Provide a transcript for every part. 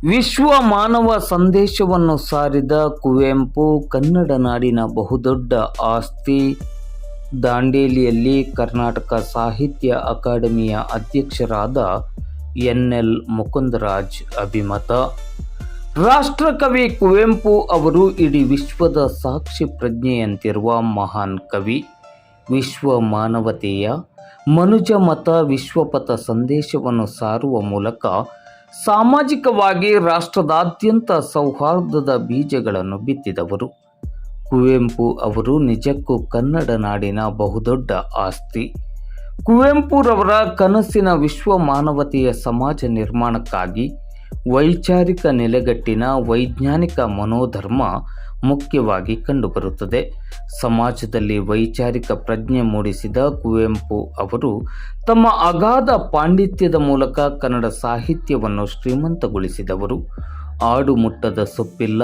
ವಿಶ್ವ ಮಾನವ ಸಂದೇಶವನ್ನು ಸಾರಿದ ಕುವೆಂಪು ಕನ್ನಡ ನಾಡಿನ ಬಹುದೊಡ್ಡ ಆಸ್ತಿ. ದಾಂಡೇಲಿಯಲ್ಲಿ ಕರ್ನಾಟಕ ಸಾಹಿತ್ಯ ಅಕಾಡೆಮಿಯ ಅಧ್ಯಕ್ಷರಾದ ಎನ್.ಎಲ್. ಮುಕುಂದರಾಜ್ ಅಭಿಮತ. ರಾಷ್ಟ್ರಕವಿ ಕುವೆಂಪು ಅವರು ಇಡೀ ವಿಶ್ವದ ಸಾಕ್ಷಿ ಪ್ರಜ್ಞೆಯಂತಿರುವ ಮಹಾನ್ ಕವಿ. ವಿಶ್ವ ಮಾನವತೆಯ ಮನುಜ ಮತ ವಿಶ್ವಪಥ ಸಂದೇಶವನ್ನು ಸಾರುವ ಮೂಲಕ ಸಾಮಾಜಿಕವಾಗಿ ರಾಷ್ಟ್ರದಾದ್ಯಂತ ಸೌಹಾರ್ದದ ಬೀಜಗಳನ್ನು ಬಿತ್ತಿದವರು. ಕುವೆಂಪು ಅವರು ನಿಜಕ್ಕೂ ಕನ್ನಡ ನಾಡಿನ ಬಹುದೊಡ್ಡ ಆಸ್ತಿ. ಕುವೆಂಪುರವರ ಕನಸಿನ ವಿಶ್ವ ಮಾನವತೆಯ ಸಮಾಜ ನಿರ್ಮಾಣಕ್ಕಾಗಿ ವೈಚಾರಿಕ ನೆಲೆಗಟ್ಟಿನ ವೈಜ್ಞಾನಿಕ ಮನೋಧರ್ಮ ಮುಖ್ಯವಾಗಿ ಕಂಡುಬರುತ್ತದೆ. ಸಮಾಜದಲ್ಲಿ ವೈಚಾರಿಕ ಪ್ರಜ್ಞೆ ಮೂಡಿಸಿದ ಕುವೆಂಪು ಅವರು ತಮ್ಮ ಅಗಾಧ ಪಾಂಡಿತ್ಯದ ಮೂಲಕ ಕನ್ನಡ ಸಾಹಿತ್ಯವನ್ನು ಶ್ರೀಮಂತಗೊಳಿಸಿದವರು. ಆಡು ಮುಟ್ಟದ ಸೊಪ್ಪಿಲ್ಲ,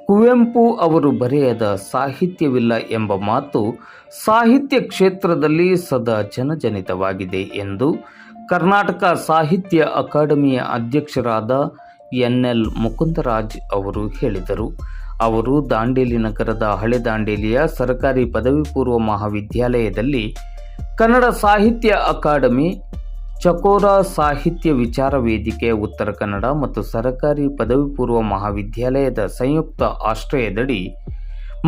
ಕುವೆಂಪು ಅವರು ಬರೆಯದ ಸಾಹಿತ್ಯವಿಲ್ಲ ಎಂಬ ಮಾತು ಸಾಹಿತ್ಯ ಕ್ಷೇತ್ರದಲ್ಲಿ ಸದಾ ಜನಜನಿತವಾಗಿದೆ ಎಂದು ಕರ್ನಾಟಕ ಸಾಹಿತ್ಯ ಅಕಾಡೆಮಿಯ ಅಧ್ಯಕ್ಷರಾದ ಎನ್.ಎಲ್. ಮುಕುಂದರಾಜ್ ಅವರು ಹೇಳಿದರು. ಅವರು ದಾಂಡೇಲಿ ನಗರದ ಹಳೆ ದಾಂಡೇಲಿಯ ಸರ್ಕಾರಿ ಪದವಿ ಪೂರ್ವ ಮಹಾವಿದ್ಯಾಲಯದಲ್ಲಿ ಕನ್ನಡ ಸಾಹಿತ್ಯ ಅಕಾಡೆಮಿ, ಚಕೋರ ಸಾಹಿತ್ಯ ವಿಚಾರ ವೇದಿಕೆ ಉತ್ತರ ಕನ್ನಡ ಮತ್ತು ಸರ್ಕಾರಿ ಪದವಿ ಪೂರ್ವ ಮಹಾವಿದ್ಯಾಲಯದ ಸಂಯುಕ್ತ ಆಶ್ರಯದಡಿ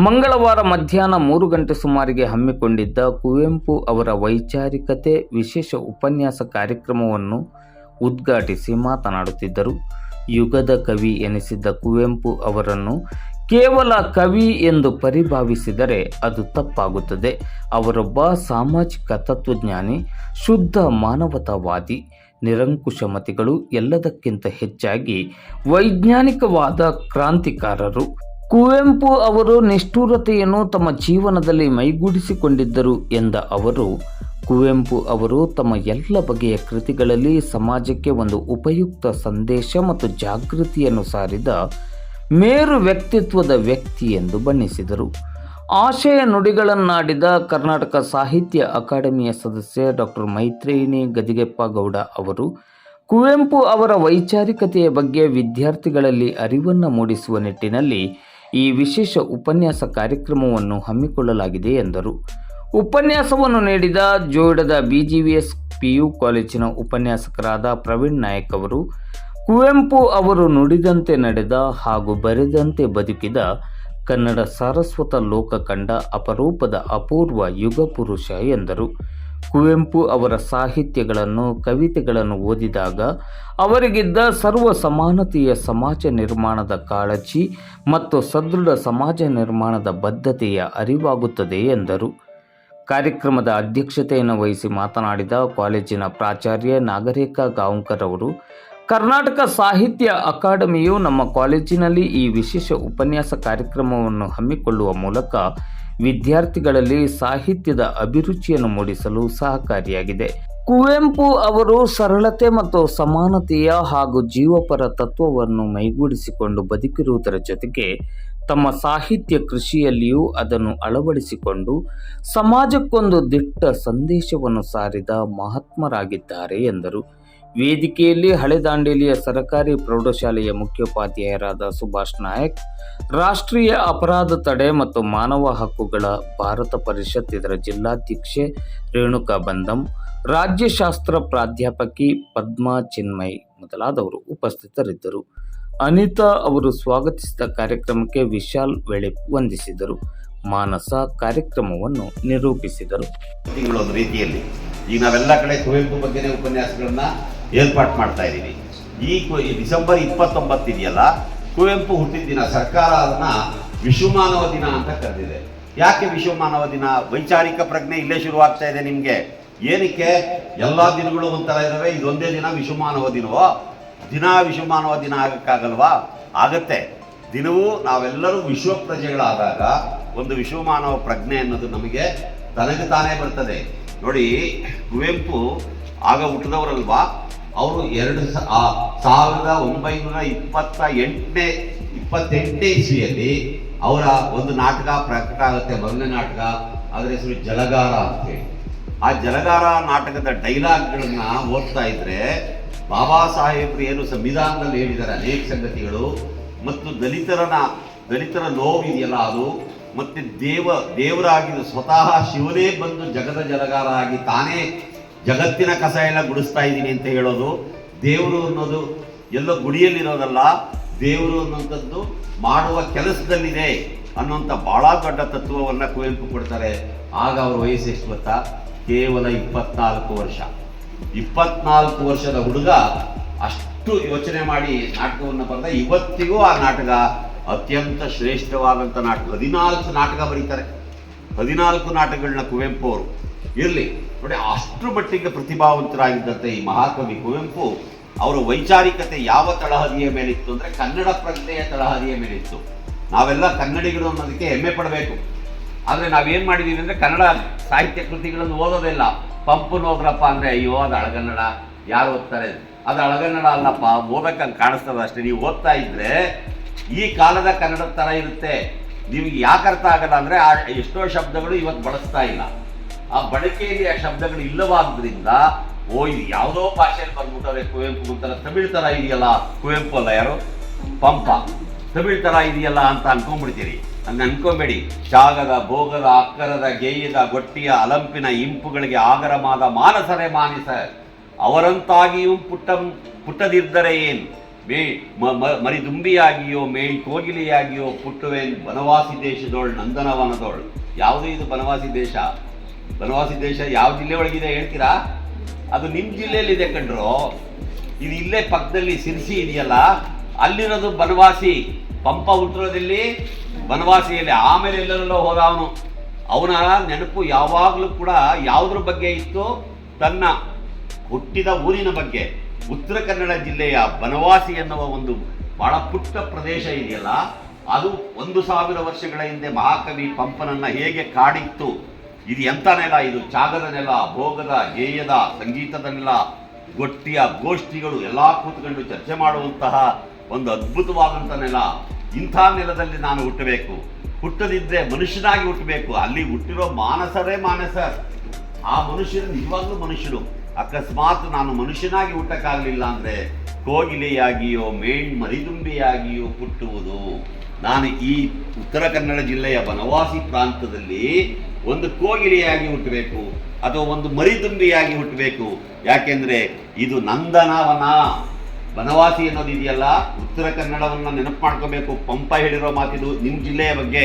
ಮಂಗಳವಾರ ಮಧ್ಯಾಹ್ನ 3 ಗಂಟೆ ಸುಮಾರಿಗೆ ಹಮ್ಮಿಕೊಂಡಿದ್ದ ಕುವೆಂಪು ಅವರ ವೈಚಾರಿಕತೆ ವಿಶೇಷ ಉಪನ್ಯಾಸ ಕಾರ್ಯಕ್ರಮವನ್ನು ಉದ್ಘಾಟಿಸಿ ಮಾತನಾಡುತ್ತಿದ್ದರು. ಯುಗದ ಕವಿ ಎನಿಸಿದ್ದ ಕುವೆಂಪು ಅವರನ್ನು ಕೇವಲ ಕವಿ ಎಂದು ಪರಿಭಾವಿಸಿದರೆ ಅದು ತಪ್ಪಾಗುತ್ತದೆ. ಅವರೊಬ್ಬ ಸಾಮಾಜಿಕ ತತ್ವಜ್ಞಾನಿ, ಶುದ್ಧ ಮಾನವತಾವಾದಿ, ನಿರಂಕುಶಮತಿಗಳು, ಎಲ್ಲದಕ್ಕಿಂತ ಹೆಚ್ಚಾಗಿ ವೈಜ್ಞಾನಿಕವಾದ ಕ್ರಾಂತಿಕಾರರು. ಕುವೆಂಪು ಅವರು ನಿಷ್ಠುರತೆಯನ್ನು ತಮ್ಮ ಜೀವನದಲ್ಲಿ ಮೈಗೂಡಿಸಿಕೊಂಡಿದ್ದರು ಎಂದ ಅವರು, ಕುವೆಂಪು ಅವರು ತಮ್ಮ ಎಲ್ಲ ಬಗೆಯ ಕೃತಿಗಳಲ್ಲಿ ಸಮಾಜಕ್ಕೆ ಒಂದು ಉಪಯುಕ್ತ ಸಂದೇಶ ಮತ್ತು ಜಾಗೃತಿಯನ್ನು ಸಾರಿದ ಮೇರು ವ್ಯಕ್ತಿತ್ವದ ವ್ಯಕ್ತಿ ಎಂದು ಬಣ್ಣಿಸಿದರು. ಆಶಯ ನುಡಿಗಳನ್ನಾಡಿದ ಕರ್ನಾಟಕ ಸಾಹಿತ್ಯ ಅಕಾಡೆಮಿಯ ಸದಸ್ಯ ಡಾಕ್ಟರ್ ಮೈತ್ರೇಯಿಣಿ ಗದಿಗೆಪ್ಪ ಗೌಡ ಅವರು ಕುವೆಂಪು ಅವರ ವೈಚಾರಿಕತೆಯ ಬಗ್ಗೆ ವಿದ್ಯಾರ್ಥಿಗಳಲ್ಲಿ ಅರಿವನ್ನು ಮೂಡಿಸುವ ನಿಟ್ಟಿನಲ್ಲಿ ಈ ವಿಶೇಷ ಉಪನ್ಯಾಸ ಕಾರ್ಯಕ್ರಮವನ್ನು ಹಮ್ಮಿಕೊಳ್ಳಲಾಗಿದೆ ಎಂದರು. ಉಪನ್ಯಾಸವನ್ನು ನೀಡಿದ ಜೋಯಿಡಾದ BGVS PU ಕಾಲೇಜಿನ ಉಪನ್ಯಾಸಕರಾದ ಪ್ರವೀಣ್ ನಾಯಕ್ ಅವರು ಕುವೆಂಪು ಅವರು ನುಡಿದಂತೆ ನಡೆದ ಹಾಗೂ ಬರೆದಂತೆ ಬದುಕಿದ ಕನ್ನಡ ಸಾರಸ್ವತ ಲೋಕ ಕಂಡ ಅಪರೂಪದ ಅಪೂರ್ವ ಯುಗ ಪುರುಷ ಎಂದರು. ಕುವೆಂಪು ಅವರ ಸಾಹಿತ್ಯಗಳನ್ನು, ಕವಿತೆಗಳನ್ನು ಓದಿದಾಗ ಅವರಿಗಿದ್ದ ಸರ್ವ ಸಮಾನತೆಯ ಸಮಾಜ ನಿರ್ಮಾಣದ ಕಾಳಜಿ ಮತ್ತು ಸದೃಢ ಸಮಾಜ ನಿರ್ಮಾಣದ ಬದ್ಧತೆಯ ಅರಿವಾಗುತ್ತದೆ ಎಂದರು. ಕಾರ್ಯಕ್ರಮದ ಅಧ್ಯಕ್ಷತೆಯನ್ನು ವಹಿಸಿ ಮಾತನಾಡಿದ ಕಾಲೇಜಿನ ಪ್ರಾಚಾರ್ಯ ನಾಗರೇಖ ಗಾಂವ್ಕರ್ ಅವರು, ಕರ್ನಾಟಕ ಸಾಹಿತ್ಯ ಅಕಾಡೆಮಿಯು ನಮ್ಮ ಕಾಲೇಜಿನಲ್ಲಿ ಈ ವಿಶೇಷ ಉಪನ್ಯಾಸ ಕಾರ್ಯಕ್ರಮವನ್ನು ಹಮ್ಮಿಕೊಳ್ಳುವ ಮೂಲಕ ವಿದ್ಯಾರ್ಥಿಗಳಲ್ಲಿ ಸಾಹಿತ್ಯದ ಅಭಿರುಚಿಯನ್ನು ಮೂಡಿಸಲು ಸಹಕಾರಿಯಾಗಿದೆ. ಕುವೆಂಪು ಅವರು ಸರಳತೆ ಮತ್ತು ಸಮಾನತೆಯ ಹಾಗೂ ಜೀವಪರ ತತ್ವವನ್ನು ಮೈಗೂಡಿಸಿಕೊಂಡು ಬದುಕಿರುವುದರ ಜೊತೆಗೆ ತಮ್ಮ ಸಾಹಿತ್ಯ ಕೃಷಿಯಲ್ಲಿಯೂ ಅದನ್ನು ಅಳವಡಿಸಿಕೊಂಡು ಸಮಾಜಕ್ಕೊಂದು ದಿಟ್ಟ ಸಂದೇಶವನ್ನು ಸಾರಿದ ಮಹಾತ್ಮರಾಗಿದ್ದಾರೆ ಎಂದರು. ವೇದಿಕೆಯಲ್ಲಿ ಹಳೆ ದಾಂಡೇಲಿಯ ಸರ್ಕಾರಿ ಪ್ರೌಢಶಾಲೆಯ ಮುಖ್ಯೋಪಾಧ್ಯಾಯರಾದ ಸುಭಾಷ್ ನಾಯಕ್, ರಾಷ್ಟ್ರೀಯ ಅಪರಾಧ ತಡೆ ಮತ್ತು ಮಾನವ ಹಕ್ಕುಗಳ ಭಾರತ ಪರಿಷತ್ ಇದರ ಜಿಲ್ಲಾಧ್ಯಕ್ಷೆ ರೇಣುಕಾ ಬಂದಂ, ರಾಜ್ಯಶಾಸ್ತ್ರ ಪ್ರಾಧ್ಯಾಪಕಿ ಪದ್ಮಾ ಚಿನ್ಮಯ್ ಮೊದಲಾದವರು ಉಪಸ್ಥಿತರಿದ್ದರು. ಅನಿತಾ ಅವರು ಸ್ವಾಗತಿಸಿದ ಕಾರ್ಯಕ್ರಮಕ್ಕೆ ವಿಶಾಲ್ ವೆಳಿಪ್ ವಂದಿಸಿದರು. ಮಾನಸ ಕಾರ್ಯಕ್ರಮವನ್ನು ನಿರೂಪಿಸಿದರು. ತಿಂಗಳೊಂದು ರೀತಿಯಲ್ಲಿ ಈಗ ನಾವೆಲ್ಲ ಕಡೆ ಕುವೆಂಪು ಬಗ್ಗೆನೇ ಉಪನ್ಯಾಸಗಳನ್ನ ಏರ್ಪಾಟ್ ಮಾಡ್ತಾ ಇದ್ದೀವಿ. ಈ ಡಿಸೆಂಬರ್ 29 ಇದೆಯಲ್ಲ, ಕುವೆಂಪು ಹುಟ್ಟಿದ ದಿನ. ಸರ್ಕಾರ ಅದನ್ನ ವಿಶ್ವಮಾನವ ದಿನ ಅಂತ ಕರೆದಿದೆ. ಯಾಕೆ ವಿಶ್ವಮಾನವ ದಿನ? ವೈಚಾರಿಕ ಪ್ರಜ್ಞೆ ಇಲ್ಲೇ ಶುರುವಾಗ್ತಾ ಇದೆ ನಿಮಗೆ. ಏನಕ್ಕೆ? ಎಲ್ಲ ದಿನಗಳು ಒಂಥರ ಇದಾವೆ, ಇದೊಂದೇ ದಿನ ವಿಶ್ವಮಾನವ ದಿನವೋ? ದಿನ ವಿಶ್ವಮಾನವ ದಿನ ಆಗಕ್ಕಾಗಲ್ವಾ? ಆಗತ್ತೆ. ದಿನವೂ ನಾವೆಲ್ಲರೂ ವಿಶ್ವ ಪ್ರಜೆಗಳಾದಾಗ ಒಂದು ವಿಶ್ವಮಾನವ ಪ್ರಜ್ಞೆ ಅನ್ನೋದು ನಮಗೆ ತನಗೆ ತಾನೇ ಬರ್ತದೆ. ನೋಡಿ, ಕುವೆಂಪು ಆಗ ಹುಟ್ಟಿದವರಲ್ವಾ, ಅವರು 1928ನೇ ಇಸ್ವಿಯಲ್ಲಿ ಅವರ ಒಂದು ನಾಟಕ ಪ್ರಕಟ ಆಗುತ್ತೆ, ಮೊದಲನೇ ನಾಟಕ. ಅದರ ಹೆಸರು ಜಲಗಾರ ಅಂತೇಳಿ. ಆ ಜಲಗಾರ ನಾಟಕದ ಡೈಲಾಗ್ಗಳನ್ನ ಓದ್ತಾ ಇದ್ರೆ ಬಾಬಾ ಸಾಹೇಬ್ರು ಏನು ಸಂವಿಧಾನದಲ್ಲಿ ಹೇಳಿದ್ದಾರೆ ಅನೇಕ ಸಂಗತಿಗಳು, ಮತ್ತು ದಲಿತರ ನೋವಿದೆಯಲ್ಲ ಅದು, ಮತ್ತೆ ದೇವರಾಗಿದ್ದು ಸ್ವತಃ ಶಿವನೇ ಬಂದು ಜಗದ ಜಲಗಾರ ಆಗಿ ತಾನೇ ಜಗತ್ತಿನ ಕಸ ಎಲ್ಲ ಗುಡಿಸ್ತಾ ಇದ್ದೀನಿ ಅಂತ ಹೇಳೋದು, ದೇವರು ಅನ್ನೋದು ಎಲ್ಲೋ ಗುಡಿಯಲ್ಲಿರೋದಲ್ಲ, ದೇವರು ಅನ್ನೋಂಥದ್ದು ಮಾಡುವ ಕೆಲಸದಲ್ಲಿದೆ ಅನ್ನೋಂಥ ಬಹಳ ದೊಡ್ಡ ತತ್ವವನ್ನು ಕುವೆಂಪು ಕೊಡ್ತಾರೆ. ಆಗ ಅವ್ರ ವಯಸ್ಸು ಎಷ್ಟು ಗೊತ್ತಾ? ಕೇವಲ 24 ವರ್ಷ. 24 ವರ್ಷದ ಹುಡುಗ ಅಷ್ಟು ಯೋಚನೆ ಮಾಡಿ ನಾಟಕವನ್ನು ಬರೆದ. ಇವತ್ತಿಗೂ ಆ ನಾಟಕ ಅತ್ಯಂತ ಶ್ರೇಷ್ಠವಾದಂಥ ನಾಟಕ. 14 ನಾಟಕ ಬರೀತಾರೆ. 14 ನಾಟಕಗಳನ್ನ ಕುವೆಂಪು ಅವರು ಇರಲಿ ನೋಡಿ. ಅಷ್ಟು ಮಟ್ಟಿಗೆ ಪ್ರತಿಭಾವಂತರಾಗಿದ್ದಂತೆ ಈ ಮಹಾಕವಿ ಕುವೆಂಪು ಅವರ ವೈಚಾರಿಕತೆ ಯಾವ ತಳಹದಿಯ ಮೇಲಿತ್ತು ಅಂದರೆ ಕನ್ನಡ ಪ್ರಜ್ಞೆಯ ತಳಹದಿಯ ಮೇಲಿತ್ತು. ನಾವೆಲ್ಲ ಕನ್ನಡಿಗರು ಅನ್ನೋದಕ್ಕೆ ಹೆಮ್ಮೆ ಪಡಬೇಕು. ಆದರೆ ನಾವೇನು ಮಾಡಿದ್ದೀವಿ ಅಂದರೆ ಕನ್ನಡ ಸಾಹಿತ್ಯ ಕೃತಿಗಳನ್ನು ಓದೋದಿಲ್ಲ. ಪಂಪನ್ನು ಹೋಗ್ರಪ್ಪ ಅಂದರೆ ಅಯ್ಯೋ ಅದು ಹಳಗನ್ನಡ, ಯಾರು ಓದ್ತಾರೆ? ಅದು ಹಳಗನ್ನಡ ಅಲ್ಲಪ್ಪ, ಓದಕ್ಕಂಗೆ ಕಾಣಿಸ್ತದೆ ಅಷ್ಟೇ. ನೀವು ಓದ್ತಾ ಇದ್ದರೆ ಈ ಕಾಲದ ಕನ್ನಡದ ಥರ ಇರುತ್ತೆ. ನಿಮಗೆ ಯಾಕೆ ಅರ್ಥ ಆಗಲ್ಲ ಅಂದರೆ ಆ ಎಷ್ಟೋ ಶಬ್ದಗಳು ಇವತ್ತು ಬಳಸ್ತಾ ಇಲ್ಲ. ಆ ಬಳಕೆಯಲ್ಲಿ ಆ ಶಬ್ದಗಳು ಇಲ್ಲವಾದ್ರಿಂದ ಇದು ಯಾವುದೋ ಭಾಷೆಯಲ್ಲಿ ಬಂದ್ಬಿಟ್ಟವ್ರೆ ಕುವೆಂಪು ಅಂತಾರೆ. ತಮಿಳ್ ಥರ ಇದೆಯಲ್ಲ, ಕುವೆಂಪು ಅಲ್ಲ ಯಾರು, ಪಂಪ, ತಮಿಳ್ ಥರ ಇದೆಯಲ್ಲ ಅಂತ ಅನ್ಕೊಂಡ್ಬಿಡ್ತೀರಿ. ಹಂಗೆ ಅನ್ಕೊಂಬೇಡಿ. ಶಾಗದ, ಭೋಗದ, ಅಕ್ಕರದ, ಗೇಯದ, ಗೊಟ್ಟಿಯ, ಅಲಂಪಿನ ಇಂಪುಗಳಿಗೆ ಆಗರಮಾದ ಮಾನಸರೇ ಮಾನಿಸ ಅವರಂತಾಗಿಯೂ ಪುಟ್ಟದಿದ್ದರೆ ಏನು ಮರಿದುಂಬಿಯಾಗಿಯೋ ಮೇಣ್ ಕೋಗಿಲಿಯಾಗಿಯೋ ಪುಟ್ಟುವೇನ್ ಬನವಾಸಿ ದೇಶದೋಳ್ ನಂದನವನದೋಳ್. ಯಾವುದು ಇದು ಬನವಾಸಿ ದೇಶ? ಬನವಾಸಿ ದೇಶ ಯಾವ ಜಿಲ್ಲೆ ಒಳಗಿದೆ ಹೇಳ್ತೀರಾ? ಅದು ನಿಮ್ಮ ಜಿಲ್ಲೆಯಲ್ಲಿದೆ ಕಣ್ರು. ಇದು ಇಲ್ಲೇ ಪಕ್ಕದಲ್ಲಿ ಸಿರ್ಸಿ ಇದೆಯಲ್ಲ, ಅಲ್ಲಿರೋದು ಬನವಾಸಿ. ಪಂಪ ಹುಟ್ಟಿರೋದಲ್ಲಿ ಬನವಾಸಿಯಲ್ಲಿ. ಆಮೇಲೆ ಎಲ್ಲರೆಲ್ಲೋ ಹೋದ ಅವನ ನೆನಪು ಯಾವಾಗಲೂ ಕೂಡ ಯಾವುದ್ರ ಬಗ್ಗೆ ಇತ್ತು? ತನ್ನ ಹುಟ್ಟಿದ ಊರಿನ ಬಗ್ಗೆ. ಉತ್ತರ ಕನ್ನಡ ಜಿಲ್ಲೆಯ ಬನವಾಸಿ ಎನ್ನುವ ಒಂದು ಬಹಳ ಪುಟ್ಟ ಪ್ರದೇಶ ಇದೆಯಲ್ಲ, ಅದು 1000 ವರ್ಷಗಳ ಹಿಂದೆ ಮಹಾಕವಿ ಪಂಪನನ್ನ ಹೇಗೆ ಕಾಡಿತ್ತು. ಇದು ಎಂಥ ನೆಲ? ಇದು ತ್ಯಾಗದ ನೆಲ, ಭೋಗದ, ಗೇಯದ, ಸಂಗೀತದ ನೆಲ, ಗೊಟ್ಟಿಯ ಗೋಷ್ಠಿಗಳು ಎಲ್ಲ ಕೂತ್ಕೊಂಡು ಚರ್ಚೆ ಮಾಡುವಂತಹ ಒಂದು ಅದ್ಭುತವಾದಂಥ ನೆಲ. ಇಂಥ ನೆಲದಲ್ಲಿ ನಾನು ಹುಟ್ಟಬೇಕು. ಹುಟ್ಟದಿದ್ದರೆ ಮನುಷ್ಯನಾಗಿ ಹುಟ್ಟಬೇಕು. ಅಲ್ಲಿ ಹುಟ್ಟಿರೋ ಮಾನಸರೇ ಮಾನಸ. ಆ ಮನುಷ್ಯರು ನಿಜವಾಗ್ಲೂ ಮನುಷ್ಯರು. ಅಕಸ್ಮಾತ್ ನಾನು ಮನುಷ್ಯನಾಗಿ ಹುಟ್ಟಕ್ಕಾಗಲಿಲ್ಲ ಅಂದರೆ ಕೋಗಿಲೆಯಾಗಿಯೋ ಮರಿದುಂಬಿಯಾಗಿಯೋ ಹುಟ್ಟುವುದು. ನಾನು ಈ ಉತ್ತರ ಕನ್ನಡ ಜಿಲ್ಲೆಯ ಬನವಾಸಿ ಪ್ರಾಂತದಲ್ಲಿ ಒಂದು ಕೋಗಿಲೆಯಾಗಿ ಹುಟ್ಟಬೇಕು ಅಥವಾ ಒಂದು ಮರಿದುಂಬಿಯಾಗಿ ಹುಟ್ಟಬೇಕು. ಯಾಕೆಂದರೆ ಇದು ನಂದನವನ. ಬನವಾಸಿ ಅನ್ನೋದಿದೆಯಲ್ಲ, ಉತ್ತರ ಕನ್ನಡವನ್ನು ನೆನಪು ಮಾಡ್ಕೋಬೇಕು. ಪಂಪ ಹೇಳಿರೋ ಮಾತಿದು ನಿಮ್ಮ ಜಿಲ್ಲೆಯ ಬಗ್ಗೆ.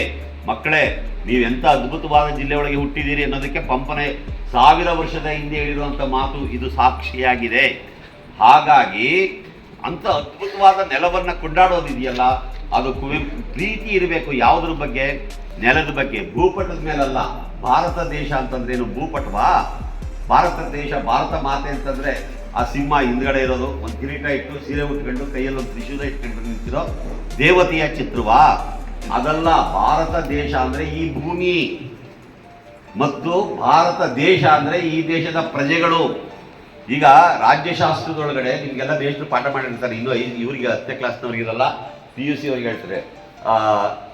ಮಕ್ಕಳೇ, ನೀವೆಂಥ ಅದ್ಭುತವಾದ ಜಿಲ್ಲೆ ಒಳಗೆ ಹುಟ್ಟಿದ್ದೀರಿ ಅನ್ನೋದಕ್ಕೆ ಪಂಪನೇ 1000 ವರ್ಷದ ಹಿಂದೆ ಹೇಳಿರುವಂಥ ಮಾತು ಇದು ಸಾಕ್ಷಿಯಾಗಿದೆ. ಹಾಗಾಗಿ ಅಂಥ ಅದ್ಭುತವಾದ ನೆಲವನ್ನು ಕೊಂಡಾಡೋದಿದೆಯಲ್ಲ, ಅದು ಕುವೆಂಪು. ಪ್ರೀತಿ ಇರಬೇಕು ಯಾವುದ್ರ ಬಗ್ಗೆ? ನೆಲದ ಬಗ್ಗೆ. ಭೂಪಟದ ಮೇಲಲ್ಲ. ಭಾರತ ದೇಶ ಅಂತಂದ್ರೆ ಏನು ಭೂಪಟವಾ? ಭಾರತ ದೇಶ, ಭಾರತ ಮಾತೆ ಅಂತಂದ್ರೆ ಆ ಸಿಂಹ ಹಿಂದ್ಗಡೆ ಇರೋದು, ಒಂದು ಕಿರೀಟ ಇಟ್ಟು ಸೀರೆ ಉಟ್ಕೊಂಡು ಕೈಯಲ್ಲಿ ಒಂದು ತ್ರಿಶೂಲ ಇಟ್ಕೊಂಡು ನಿಂತಿರೋ ದೇವತೆಯ ಚಿತ್ರವಾ? ಅದಲ್ಲ. ಭಾರತ ದೇಶ ಅಂದ್ರೆ ಈ ಭೂಮಿ, ಮತ್ತು ಭಾರತ ದೇಶ ಅಂದ್ರೆ ಈ ದೇಶದ ಪ್ರಜೆಗಳು. ಈಗ ರಾಜ್ಯಶಾಸ್ತ್ರದೊಳಗಡೆ ನಿಮಗೆಲ್ಲ ದೇಶದ ಪಾಠ ಮಾಡಿರ್ತಾರೆ. ಇನ್ನೂ ಇವರಿಗೆ 10ನೇ ಕ್ಲಾಸ್ನವ್ರಿಗಿರಲ್ಲ, PUC ಅವ್ರಿಗೆ ಹೇಳ್ತಾರೆ.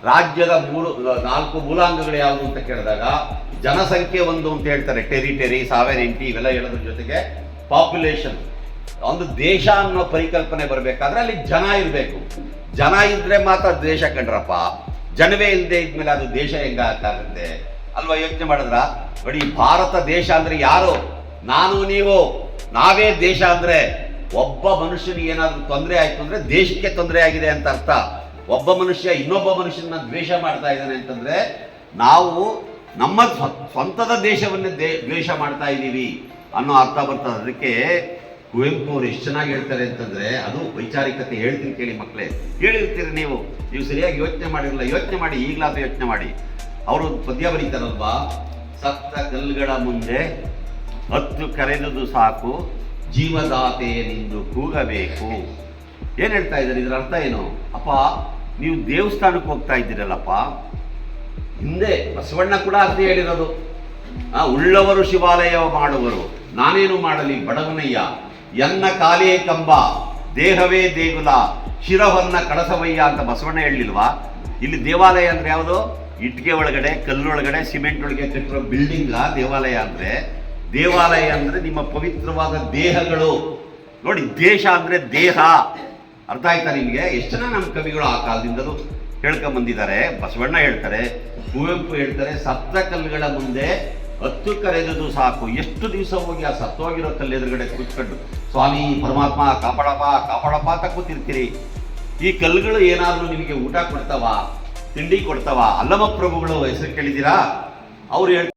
ರಾಜ್ಯದ 4 ಮೂಲಾಂಗಗಳು ಯಾವುದು ಅಂತ ಕೇಳಿದಾಗ ಜನಸಂಖ್ಯೆ 1 ಅಂತ ಹೇಳ್ತಾರೆ. ಟೆರಿಟರಿ, ಸಾವೆರೆಂಟಿ ಇವೆಲ್ಲ ಹೇಳೋದ್ರ ಜೊತೆಗೆ ಪಾಪ್ಯುಲೇಷನ್. ಒಂದು ದೇಶ ಅನ್ನೋ ಪರಿಕಲ್ಪನೆ ಬರಬೇಕಾದ್ರೆ ಅಲ್ಲಿ ಜನ ಇರಬೇಕು. ಜನ ಇದ್ರೆ ಮಾತ್ರ ದೇಶ ಕಂಡ್ರಪ್ಪ. ಜನವೇ ಇಲ್ಲದೆ ಇದ್ಮೇಲೆ ಅದು ದೇಶ ಹೆಂಗಾಗುತ್ತೆ ಅಲ್ವಾ? ಯೋಚನೆ ಮಾಡಿದ್ರ ನೋಡಿ. ಭಾರತ ದೇಶ ಅಂದ್ರೆ ಯಾರು? ನಾನು, ನೀವು, ನಾವೇ ದೇಶ ಅಂದ್ರೆ. ಒಬ್ಬ ಮನುಷ್ಯನಿಗೆ ಏನಾದರೂ ತೊಂದರೆ ಆಯ್ತು ಅಂದ್ರೆ ದೇಶಕ್ಕೆ ತೊಂದರೆ ಆಗಿದೆ ಅಂತ ಅರ್ಥ. ಒಬ್ಬ ಮನುಷ್ಯ ಇನ್ನೊಬ್ಬ ಮನುಷ್ಯನ ದ್ವೇಷ ಮಾಡ್ತಾ ಇದ್ದಾನೆ ಅಂತಂದ್ರೆ ನಾವು ನಮ್ಮ ಸ್ವಂತದ ದೇಶವನ್ನೇ ದ್ವೇಷ ಮಾಡ್ತಾ ಇದ್ದೀವಿ ಅನ್ನೋ ಅರ್ಥ ಬರ್ತದೆ. ಅದಕ್ಕೆ ಕುವೆಂಪು ಅವರು ಎಷ್ಟು ಚೆನ್ನಾಗಿ ಹೇಳ್ತಾರೆ ಅಂತಂದ್ರೆ ಅದು ವೈಚಾರಿಕತೆ. ಹೇಳ್ತೀನಿ ಕೇಳಿ ಮಕ್ಕಳೇ, ಹೇಳಿರ್ತೀರಿ ನೀವು ಸರಿಯಾಗಿ ಯೋಚನೆ ಮಾಡಿರಲ್ಲ. ಯೋಚನೆ ಮಾಡಿ, ಈಗಲಾದ್ರೂ ಯೋಚನೆ ಮಾಡಿ. ಅವರು ಪದ್ಯ ಬರೀತಾರಲ್ವಾ, ಸತ್ತ ಕಲ್ಲುಗಳ ಮುಂದೆ ಹತ್ತು ಕರೆದುದು ಸಾಕು, ಜೀವದಾತೆಯನೆಂದು ಕೂಗಬೇಕು. ಏನು ಹೇಳ್ತಾ ಇದ್ದಾರೆ? ಇದರ ಅರ್ಥ ಏನು? ಅಪ್ಪ, ನೀವು ದೇವಸ್ಥಾನಕ್ಕೆ ಹೋಗ್ತಾ ಇದ್ದೀರಲ್ಲಪ್ಪ, ಹಿಂದೆ ಬಸವಣ್ಣ ಕೂಡ ಅದೇ ಹೇಳಿರೋದು. ಉಳ್ಳವರು ಶಿವಾಲಯ ಮಾಡುವರು, ನಾನೇನು ಮಾಡಲಿ ಬಡವನಯ್ಯ, ಎನ್ನ ಕಾಲೇ ಕಂಬ, ದೇಹವೇ ದೇಗುಲ, ಶಿರವನ್ನ ಕಳಸವಯ್ಯ ಅಂತ ಬಸವಣ್ಣ ಹೇಳಲಿಲ್ವಾ? ಇಲ್ಲಿ ದೇವಾಲಯ ಅಂದ್ರೆ ಯಾವುದು? ಇಟ್ಟಿಗೆ ಒಳಗಡೆ, ಕಲ್ಲೊಳಗಡೆ, ಸಿಮೆಂಟ್ ಒಳಗೆ ಕಟ್ಟಿರೋ ಬಿಲ್ಡಿಂಗ್ ದೇವಾಲಯ ಅಂದ್ರೆ. ದೇವಾಲಯ ಅಂದ್ರೆ ನಿಮ್ಮ ಪವಿತ್ರವಾದ ದೇಹಗಳು. ನೋಡಿ, ದೇಶ ಅಂದರೆ ದೇಹ, ಅರ್ಥ ಆಯ್ತಾ ನಿಮಗೆ? ಎಷ್ಟು ಜನ ನಮ್ಮ ಕವಿಗಳು ಆ ಕಾಲದಿಂದಲೂ ಹೇಳ್ಕೊಂಬಂದಿದ್ದಾರೆ. ಬಸವಣ್ಣ ಹೇಳ್ತಾರೆ, ಕುವೆಂಪು ಹೇಳ್ತಾರೆ, ಸತ್ತ ಕಲ್ಲುಗಳ ಮುಂದೆ ಹತ್ತು ಕರೆದುದು ಸಾಕು. ಎಷ್ಟು ದಿವಸ ಹೋಗಿ ಆ ಸತ್ತೋಗಿರೋ ಕಲ್ಲು ಎದುರುಗಡೆ ಕೂತ್ಕೊಂಡು ಸ್ವಾಮಿ ಪರಮಾತ್ಮ ಕಾಪಾಡಪ್ಪ ಕಾಪಾಡಪ್ಪ ಅಂತ ಕೂತಿರ್ತೀರಿ. ಈ ಕಲ್ಲುಗಳು ಏನಾದರೂ ನಿಮಗೆ ಊಟ ಕೊಡ್ತಾವ, ತಿಂಡಿ ಕೊಡ್ತಾವ? ಅಲ್ಲಮ ಪ್ರಭುಗಳು ಹೆಸರು ಕೇಳಿದ್ದೀರಾ? ಅವ್ರು